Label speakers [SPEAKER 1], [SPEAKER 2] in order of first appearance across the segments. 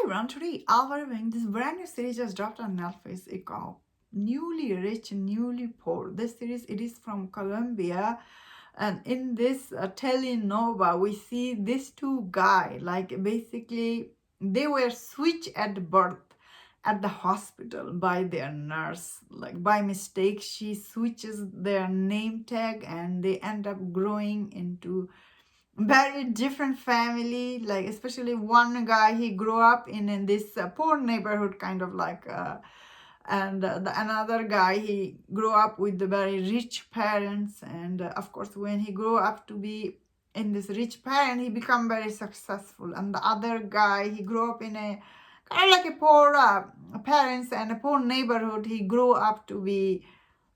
[SPEAKER 1] everyone, today I'll be reviewing this brand new series just dropped on Netflix. It's called Newly Rich, Newly Poor. This series, it is from Colombia, and in this telenovela we see these two guys, like basically they were switched at birth at the hospital by their nurse. Like by mistake she switches their name tag and they end up growing into very different family. Like especially one guy, he grew up in this poor neighborhood, kind of like and another guy, he grew up with the very rich parents. And of course when he grew up to be in this rich parent, he become very successful. And the other guy, he grew up in a kind of like a poor parents and a poor neighborhood. He grew up to be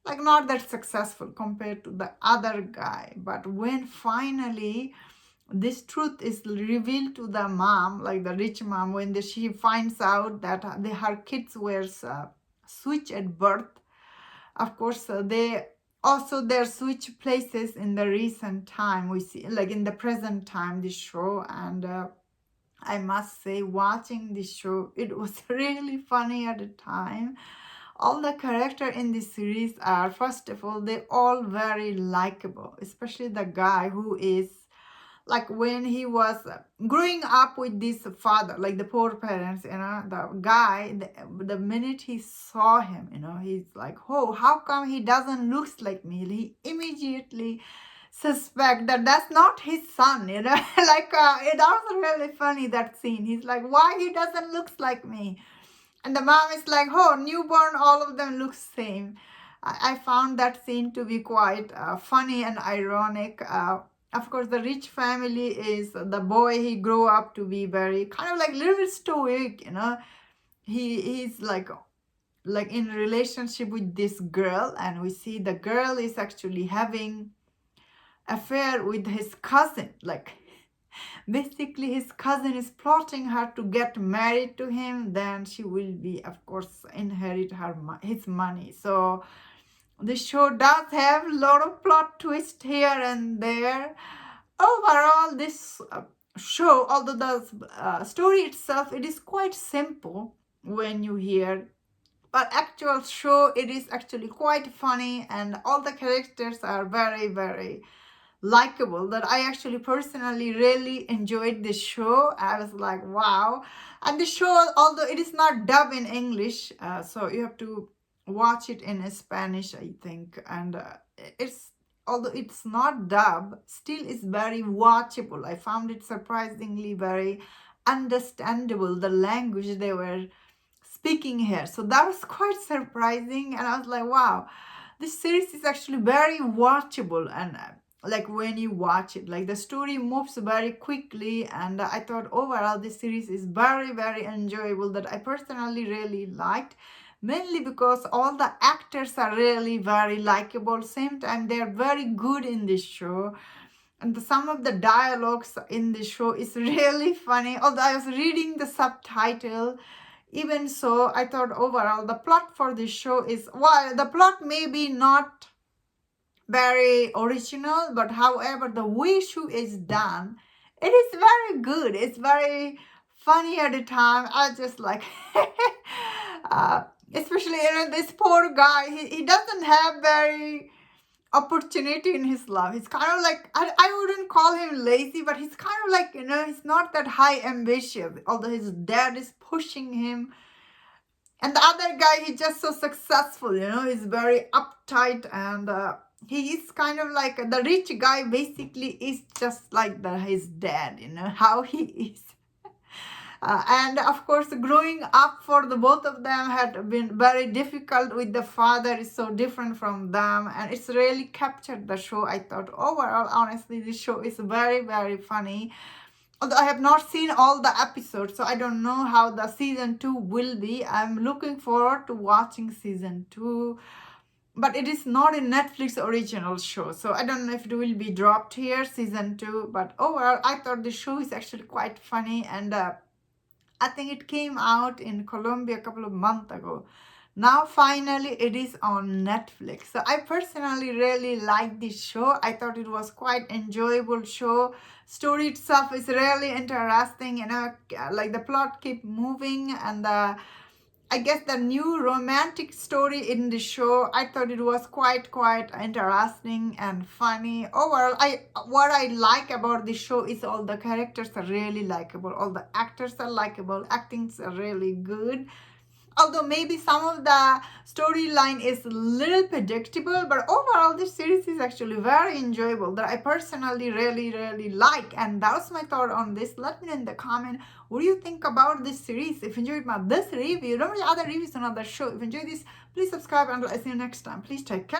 [SPEAKER 1] like not that successful compared to the other guy. But when finally this truth is revealed to the mom, like the rich mom, when she finds out that her kids were switched at birth. Of course they also their switch places in the recent time, we see like in the present time, this show. And I must say, watching this show, it was really funny at the time. All the character in this series are, first of all, they all very likable, especially the guy who is like when he was growing up with this father, like the poor parents, the guy, the minute he saw him, he's like, oh, how come he doesn't looks like me? He immediately suspect that that's not his son, like it was really funny, that scene. He's like, why he doesn't looks like me? And the mom is like, oh, newborn, all of them look same. I found that scene to be quite funny and ironic. Of course, the rich family is the boy, he grew up to be very kind of like little bit stoic, he's like in relationship with this girl, and we see the girl is actually having affair with his cousin. Like basically his cousin is plotting her to get married to him, then she will be, of course, inherit his money. So the show does have a lot of plot twist here and there. Overall, this show, although the story itself, it is quite simple when you hear, but actual show, it is actually quite funny, and all the characters are very, very likable. That I actually personally really enjoyed this show. I was like, wow. And the show, although it is not dubbed in English, so you have to watch it in Spanish, I think. And it's, although it's not dubbed, still is very watchable. I found it surprisingly very understandable, the language they were speaking here. So that was quite surprising, and I was like, wow, this series is actually very watchable. And like when you watch it, like the story moves very quickly, and I thought overall this series is very, very enjoyable, that I personally really liked, mainly because all the actors are really very likable. Same time, they're very good in this show, and some of the dialogues in the show is really funny. Although I was reading the subtitle, even so, I thought overall the plot for this show is, while the plot may be not very original, but however the way show is done, it is very good. It's very funny at the time. I just like especially this poor guy, he doesn't have very opportunity in his life. He's kind of like, I wouldn't call him lazy, but he's kind of like, he's not that high ambitious, although his dad is pushing him. And the other guy, he's just so successful, he's very uptight, and he is kind of like, the rich guy basically is just like his dad, how he is. And of course, growing up for the both of them had been very difficult. With the father is so different from them, and it's really captured the show. I thought overall, honestly, this show is very, very funny. Although I have not seen all the episodes, so I don't know how the season 2 will be. I'm looking forward to watching season 2. But it is not a Netflix original show, so I don't know if it will be dropped here, season 2. But overall, I thought the show is actually quite funny, and I think it came out in Colombia a couple of months ago. Now finally it is on Netflix. So I personally really like this show. I thought it was quite enjoyable show. Story itself is really interesting, like the plot keep moving, and I guess the new romantic story in the show, I thought it was quite interesting and funny. Overall, I what I like about the show is all the characters are really likable, all the actors are likable, actings are really good. Although maybe some of the storyline is a little predictable, but overall this series is actually very enjoyable, that I personally really like. And that was my thought on this. Let me know in the comment what do you think about this series. If you enjoyed this review, don't forget other reviews on other show. If you enjoyed this, please subscribe, and I'll see you next time. Please take care.